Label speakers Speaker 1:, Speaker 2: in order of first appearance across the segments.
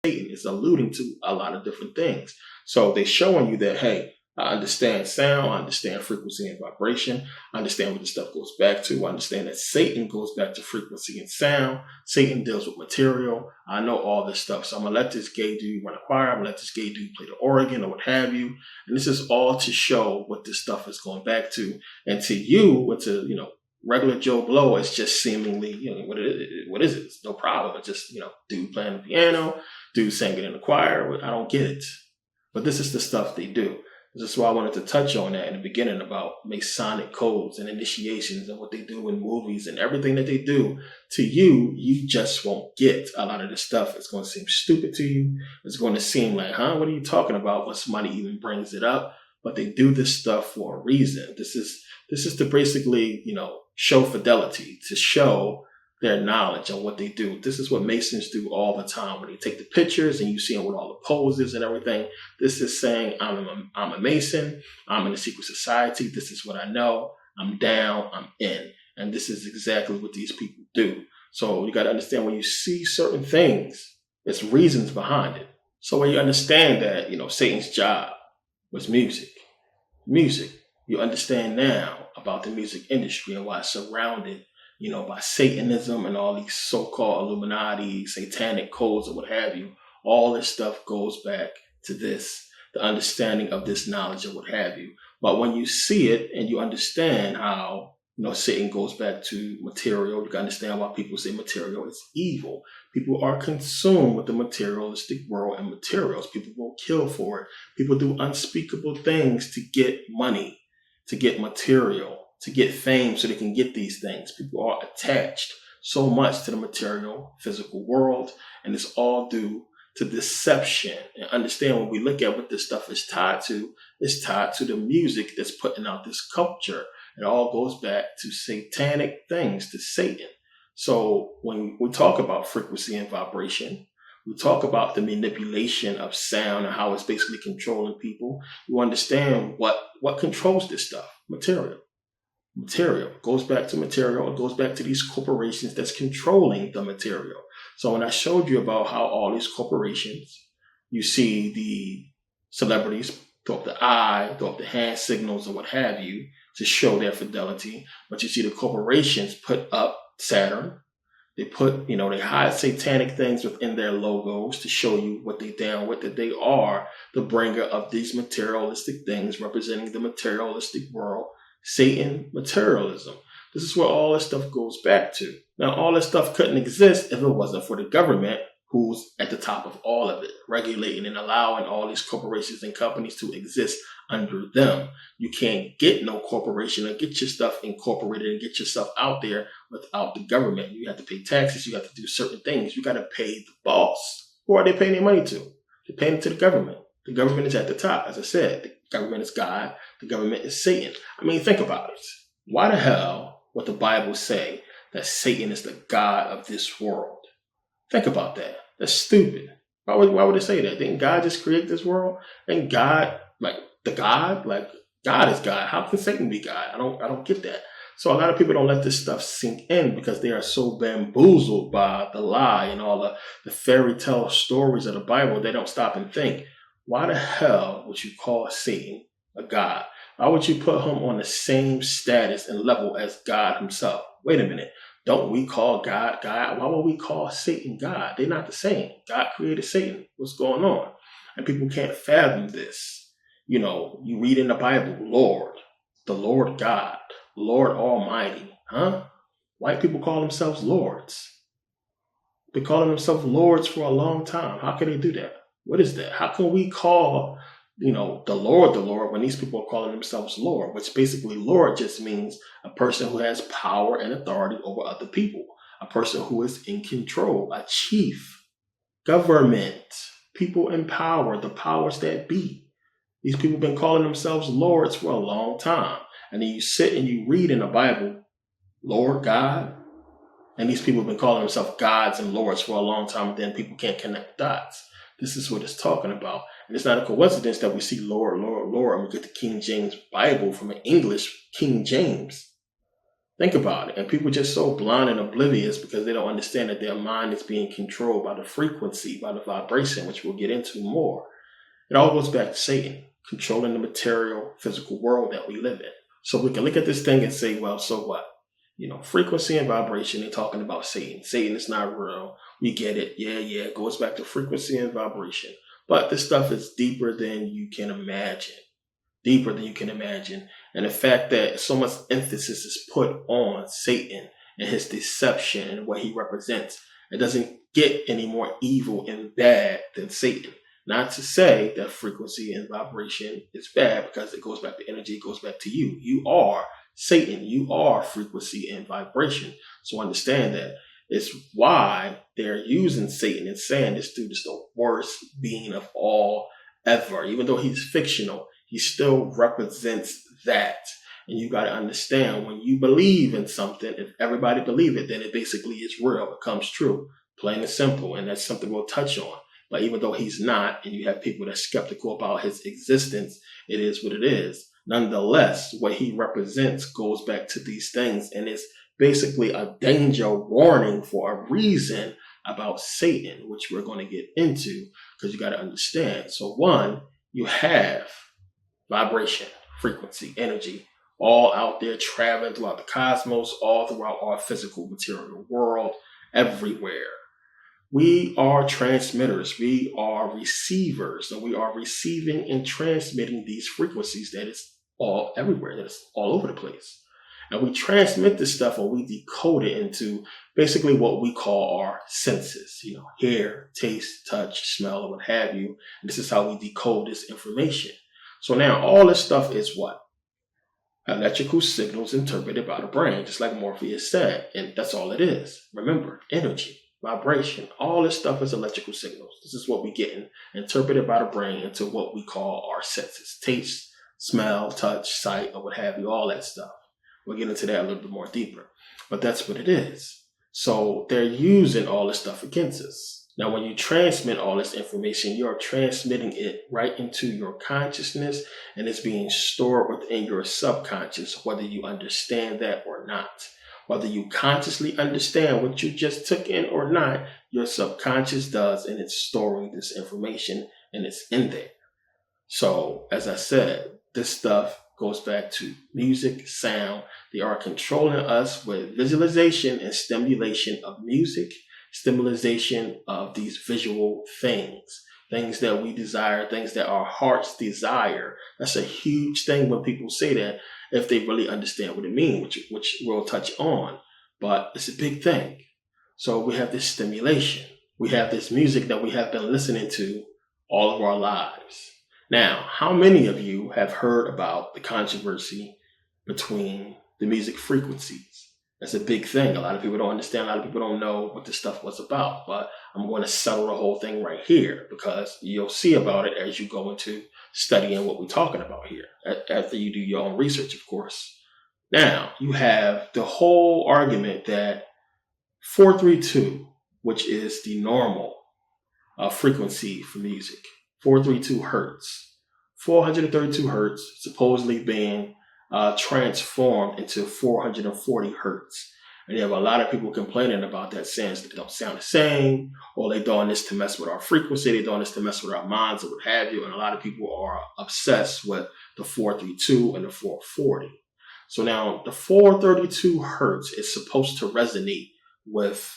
Speaker 1: Satan is alluding to a lot of different things. So they're showing you that, hey, I understand sound, I understand frequency and vibration, I understand what this stuff goes back to, I understand that Satan goes back to frequency and sound, Satan deals with material, I know all this stuff. So I'm going to let this gay dude run a choir, I'm going to let this gay dude play the organ or what have you. And this is all to show what this stuff is going back to. And to you, to, regular Joe Blow, it's just seemingly, what is it? It's no problem. It's just, dude playing the piano, dude singing in the choir. I don't get it. But this is the stuff they do. This is why I wanted to touch on that in the beginning about Masonic codes and initiations and what they do in movies and everything that they do. To you, you just won't get a lot of this stuff. It's going to seem stupid to you. It's going to seem like, what are you talking about when somebody even brings it up? But they do this stuff for a reason. This is to basically, show fidelity, to show their knowledge on what they do. This is what Masons do all the time. When they take the pictures and you see them with all the poses and everything, this is saying, I'm a Mason, I'm in a secret society, this is what I know, I'm down, I'm in. And this is exactly what these people do. So you got to understand, when you see certain things, there's reasons behind it. So when you understand that, Satan's job was music, you understand now about the music industry and why it's surrounded by Satanism and all these so-called Illuminati, satanic codes or what have you. All this stuff goes back to this, the understanding of this knowledge or what have you. But when you see it and you understand how, Satan goes back to material, you can understand why people say material is evil. People are consumed with the materialistic world and materials. People will kill for it. People do unspeakable things to get money, to get material, to get fame so they can get these things. People are attached so much to the material, physical world, and it's all due to deception. And understand, when we look at what this stuff is tied to, it's tied to the music that's putting out this culture. It all goes back to satanic things, to Satan. So when we talk about frequency and vibration, we talk about the manipulation of sound and how it's basically controlling people. You understand what controls this stuff? Material. Material goes back to material. It goes back to these corporations that's controlling the material. So when I showed you about how all these corporations, you see the celebrities throw up the eye, throw up the hand signals or what have you to show their fidelity. But you see the corporations put up Saturn. They put, they hide satanic things within their logos to show you what they down with, that they are the bringer of these materialistic things representing the materialistic world. Satan, materialism. This is where all this stuff goes back to. Now, all this stuff couldn't exist if it wasn't for the government, who's at the top of all of it, regulating and allowing all these corporations and companies to exist under them. You can't get no corporation or get your stuff incorporated and get yourself out there without the government. You have to pay taxes. You have to do certain things. You got to pay the boss. Who are they paying their money to? They're paying it to the government. The government is at the top. As I said, the government is God. The government is Satan. I mean, think about it. Why the hell would the Bible say that Satan is the God of this world? Think about that. That's stupid. Why would it say that? Didn't God just create this world? And God, God is God. How can Satan be God? I don't get that. So a lot of people don't let this stuff sink in because they are so bamboozled by the lie and all the fairy tale stories of the Bible. They don't stop and think, why the hell would you call Satan a God? Why would you put him on the same status and level as God himself? Wait a minute. Don't we call God God? Why would we call Satan God? They're not the same. God created Satan. What's going on? And people can't fathom this. You read in the Bible, Lord, the Lord God, Lord Almighty. White people call themselves lords. They're calling themselves lords for a long time. How can they do that? What is that? How can we call the Lord when these people are calling themselves Lord, which basically Lord just means a person who has power and authority over other people, a person who is in control, a chief, government, people in power, the powers that be. These people have been calling themselves lords for a long time. And then you sit and you read in the Bible, Lord God, and these people have been calling themselves gods and lords for a long time, and then people can't connect dots. This is what it's talking about. And it's not a coincidence that we see Lord, Lord, Lord, and we get the King James Bible from an English King James. Think about it. And people are just so blind and oblivious because they don't understand that their mind is being controlled by the frequency, by the vibration, which we'll get into more. It all goes back to Satan, controlling the material, physical world that we live in. So we can look at this thing and say, well, so what? Frequency and vibration, they're talking about Satan. Satan is not real. We get it. Yeah, it goes back to frequency and vibration. But this stuff is deeper than you can imagine. Deeper than you can imagine. And the fact that so much emphasis is put on Satan and his deception and what he represents, it doesn't get any more evil and bad than Satan. Not to say that frequency and vibration is bad, because it goes back to energy, it goes back to you. You are Satan. You are frequency and vibration. So understand that. It's why they're using Satan and saying this dude is the worst being of all ever. Even though he's fictional, he still represents that. And you got to understand, when you believe in something, if everybody believe it, then it basically is real. It comes true, plain and simple. And that's something we'll touch on. But even though he's not, and you have people that are skeptical about his existence, it is what it is. Nonetheless, what he represents goes back to these things, and it's basically a danger warning for a reason about Satan, which we're going to get into, because you got to understand. So one, you have vibration, frequency, energy, all out there traveling throughout the cosmos, all throughout our physical material world, everywhere. We are transmitters. We are receivers, and we are receiving and transmitting these frequencies that is all everywhere, that is all over the place. And we transmit this stuff, or we decode it into basically what we call our senses, hear, taste, touch, smell, or what have you. And this is how we decode this information. So now all this stuff is what? Electrical signals interpreted by the brain, just like Morpheus said. And that's all it is. Remember, energy, vibration, all this stuff is electrical signals. This is what we get interpreted by the brain into what we call our senses: taste, smell, touch, sight, or what have you, all that stuff. We'll get into that a little bit more deeper. But that's what it is. So they're using all this stuff against us. Now, when you transmit all this information, you're transmitting it right into your consciousness, and it's being stored within your subconscious, whether you understand that or not. Whether you consciously understand what you just took in or not, your subconscious does, and it's storing this information, and it's in there. So, as I said, this stuff goes back to music, sound. They are controlling us with visualization and stimulation of music, stimulation of these visual things that we desire, things that our hearts desire. That's a huge thing when people say that, if they really understand what it means, which we'll touch on. But it's a big thing. So we have this stimulation. We have this music that we have been listening to all of our lives. Now, how many of you have heard about the controversy between the music frequencies? That's a big thing. A lot of people don't understand. A lot of people don't know what this stuff was about. But I'm going to settle the whole thing right here, because you'll see about it as you go into studying what we're talking about here, after you do your own research, of course. Now, you have the whole argument that 432, which is the normal frequency for music, 432 hertz, 432 hertz, supposedly being transformed into 440 hertz. And you have a lot of people complaining about that, saying that they don't sound the same, or they're doing this to mess with our frequency, they're doing this to mess with our minds, or what have you. And a lot of people are obsessed with the 432 and the 440. So now the 432 hertz is supposed to resonate with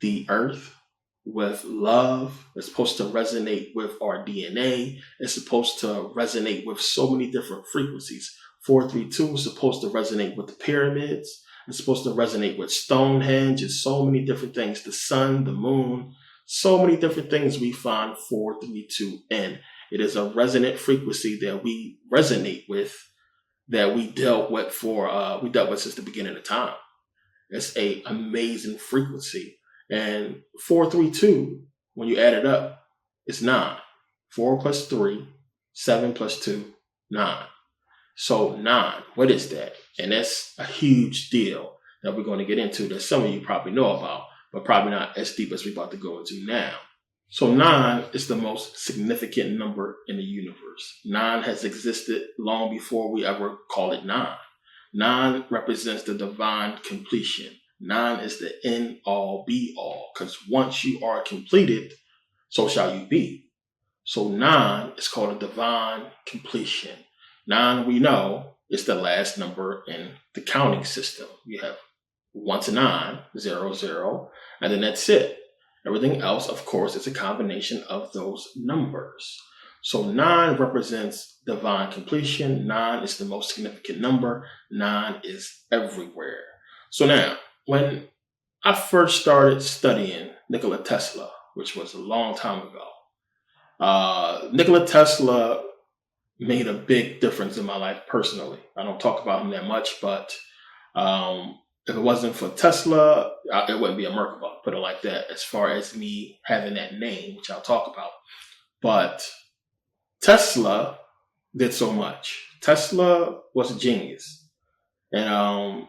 Speaker 1: the earth, with love. It's supposed to resonate with our DNA. It's supposed to resonate with so many different frequencies. 432 is supposed to resonate with the pyramids. It's supposed to resonate with Stonehenge and so many different things. The sun, the moon, so many different things we find 432 in. It is a resonant frequency that we resonate with, that we dealt with since the beginning of time. It's an amazing frequency. And 432, when you add it up, it's 9. 4 plus 3, 7 plus 2, 9. So 9, what is that? And that's a huge deal that we're going to get into, that some of you probably know about, but probably not as deep as we're about to go into now. So 9 is the most significant number in the universe. 9 has existed long before we ever call it 9. 9 represents the divine completion. 9 is the end all be all, because once you are completed, so shall you be. So 9 is called a divine completion. 9, we know, is the last number in the counting system. You have 1 to 9, 0, 0, and then that's it. Everything else, of course, is a combination of those numbers. So 9 represents divine completion. 9 is the most significant number. 9 is everywhere. So now, when I first started studying Nikola Tesla, which was a long time ago, Nikola Tesla made a big difference in my life personally. I don't talk about him that much, but if it wasn't for Tesla, it wouldn't be a Merkabah, put it like that, as far as me having that name, which I'll talk about. But Tesla did so much. Tesla was a genius. And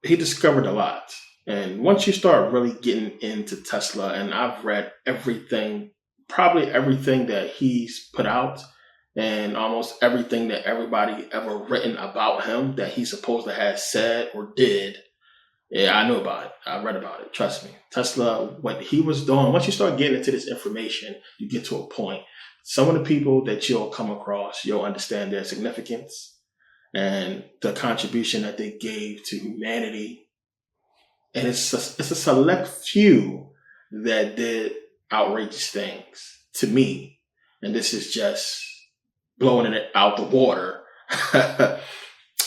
Speaker 1: he discovered a lot. And once you start really getting into Tesla, and I've read everything, probably everything that he's put out, and almost everything that everybody ever written about him that he supposed to have said or did, yeah, I knew about it. I read about it. Trust me. Tesla, what he was doing, once you start getting into this information, you get to a point. Some of the people that you'll come across, you'll understand their significance and the contribution that they gave to humanity. And it's a select few that did outrageous things to me. And this is just blowing it out the water.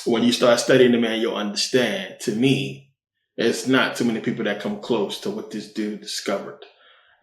Speaker 1: When you start studying the man, you'll understand. To me, it's not too many people that come close to what this dude discovered.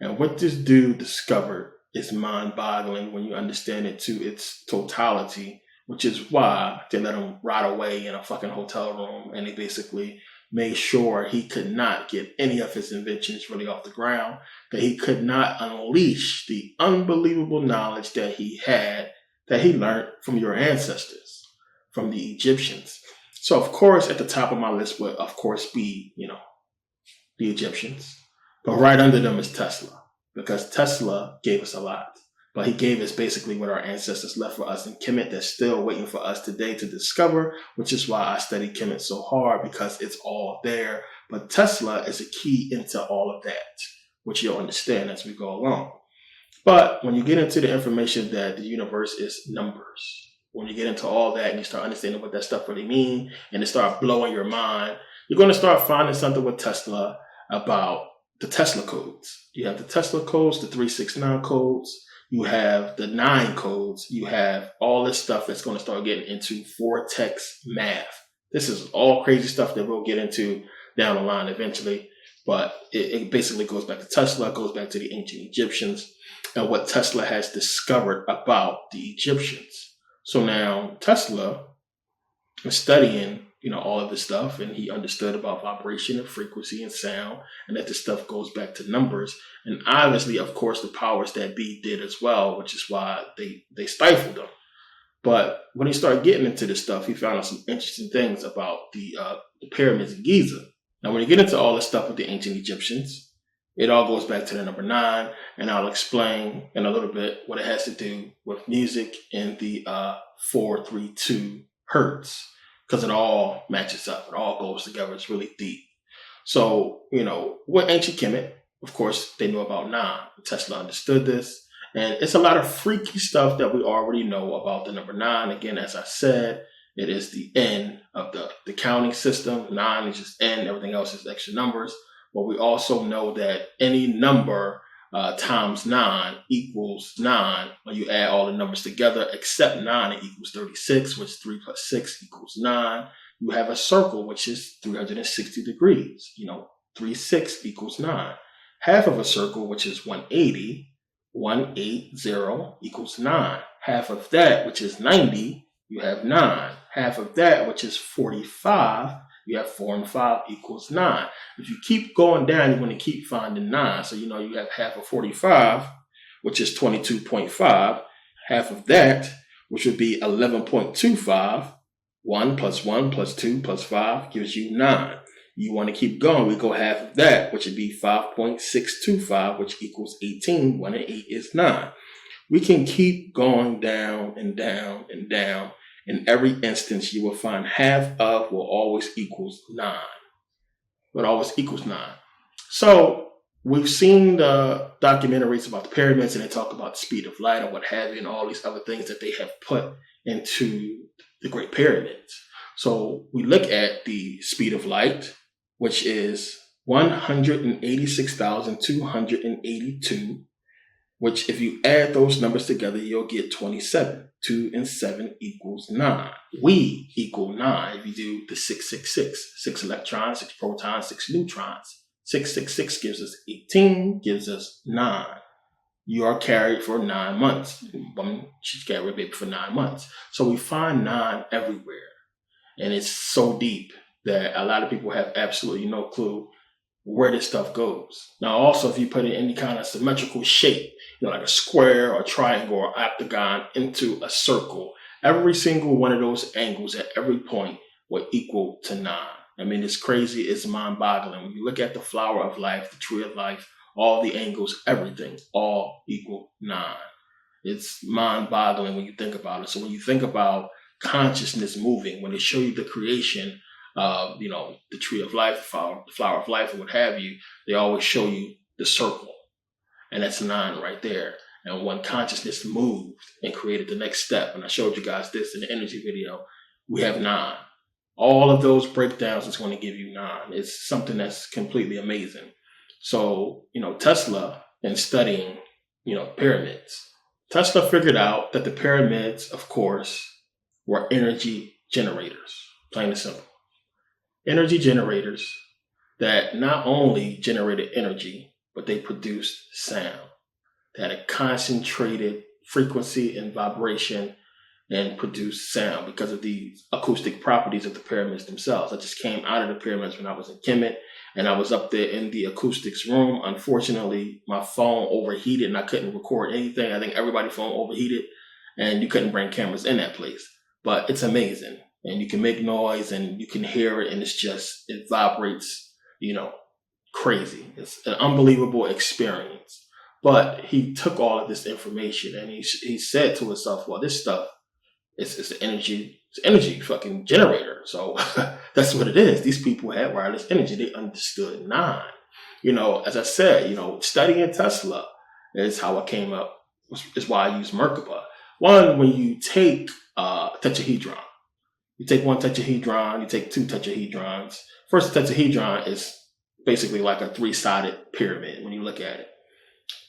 Speaker 1: And what this dude discovered is mind-boggling when you understand it to its totality, which is why they let him rot away in a fucking hotel room, and they basically made sure he could not get any of his inventions really off the ground, that he could not unleash the unbelievable knowledge that he had, that he learned from your ancestors, from the Egyptians. So, of course, at the top of my list would, of course, be, the Egyptians. But right under them is Tesla, because Tesla gave us a lot. But he gave us basically what our ancestors left for us in Kemet that's still waiting for us today to discover, which is why I study Kemet so hard, because it's all there. But Tesla is a key into all of that, which you'll understand as we go along. But when you get into the information that the universe is numbers, when you get into all that and you start understanding what that stuff really means, and it start blowing your mind, you're going to start finding something with Tesla about the Tesla codes. You have the Tesla codes, the 369 codes. You have the 9 codes. You have all this stuff that's going to start getting into vortex math. This is all crazy stuff that we'll get into down the line eventually. But it basically goes back to Tesla, goes back to the ancient Egyptians, and what Tesla has discovered about the Egyptians. So now Tesla is studying, all of this stuff, and he understood about vibration and frequency and sound, and that this stuff goes back to numbers. And obviously, of course, the powers that be did as well, which is why they stifled him. But when he started getting into this stuff, he found out some interesting things about the pyramids in Giza. Now, when you get into all this stuff with the ancient Egyptians, it all goes back to the number 9, and I'll explain in a little bit what it has to do with music in the 432 hertz, because it all matches up. It all goes together. It's really deep. So, with ancient Kemet, of course, they knew about 9. Tesla understood this. And it's a lot of freaky stuff that we already know about the number 9. Again, as I said, it is the end of the counting system. 9 is just end. Everything else is extra numbers. But we also know that any number times 9 equals 9. When you add all the numbers together, except 9, it equals 36, which 3 plus 6 equals 9. You have a circle, which is 360 degrees. 3, 6 equals 9. Half of a circle, which is 180 equals 9. Half of that, which is 90, you have 9. Half of that, which is 45, you have 4 and 5 equals 9. If you keep going down, you're going to keep finding 9. So, you have half of 45, which is 22.5. Half of that, which would be 11.25. 1 plus 1 plus 2 plus 5 gives you 9. You want to keep going, we go half of that, which would be 5.625, which equals 18. 1 and 8 is 9. We can keep going down and down and down, In every instance, you will find half of will always equals 9. It always equals 9. So we've seen the documentaries about the pyramids, and they talk about the speed of light and what have you, and all these other things that they have put into the Great Pyramids. So we look at the speed of light, which is 186,282, which if you add those numbers together, you'll get 27. 2 and 7 equals 9. We equal 9 if you do the 666. 6 electrons, 6 protons, 6 neutrons. 666 gives us 18, gives us 9. You are carried for 9 months. She's carried a baby for 9 months. So we find 9 everywhere. And it's so deep that a lot of people have absolutely no clue where this stuff goes. Now, also, if you put it in any kind of symmetrical shape, like a square or triangle or octagon into a circle, every single one of those angles at every point will equal to 9. I mean, it's crazy. It's mind-boggling. When you look at the flower of life, the tree of life, all the angles, everything, all equal 9. It's mind-boggling when you think about it. So when you think about consciousness moving, when they show you the creation of, the tree of life, the flower of life, or what have you, they always show you the circle. And that's 9 right there. And when consciousness moved and created the next step, and I showed you guys this in the energy video, we have 9. All of those breakdowns is going to give you 9. It's something that's completely amazing. So, Tesla, in studying, pyramids, Tesla figured out that the pyramids, of course, were energy generators, plain and simple. Energy generators that not only generated energy, but they produced sound. They had a concentrated frequency and vibration and produced sound because of the acoustic properties of the pyramids themselves. I just came out of the pyramids when I was in Kemet, and I was up there in the acoustics room. Unfortunately, my phone overheated and I couldn't record anything. I think everybody's phone overheated, and you couldn't bring cameras in that place. But it's amazing. And you can make noise and you can hear it, and it vibrates, crazy. It's an unbelievable experience. But he took all of this information and he said to himself, well, this stuff is an energy fucking generator. So that's what it is. These people had wireless energy. They understood 9. As I said, studying Tesla is how I came up, is why I use Merkabah. One, when you take tetrahedron, you take one tetrahedron, you take 2 tetrahedrons. First tetrahedron is basically like a 3-sided pyramid when you look at it.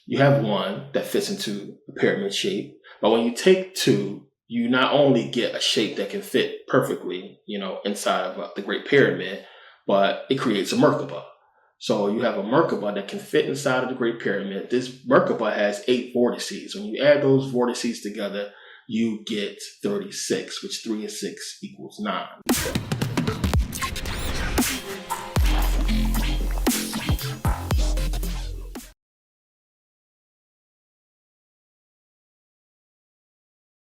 Speaker 1: You have one that fits into a pyramid shape, but when you take 2, you not only get a shape that can fit perfectly, inside of the Great Pyramid, but it creates a Merkabah. So you have a Merkabah that can fit inside of the Great Pyramid. This Merkabah has 8 vortices. When you add those vortices together, you get 36, which 3 and 6 equals 9.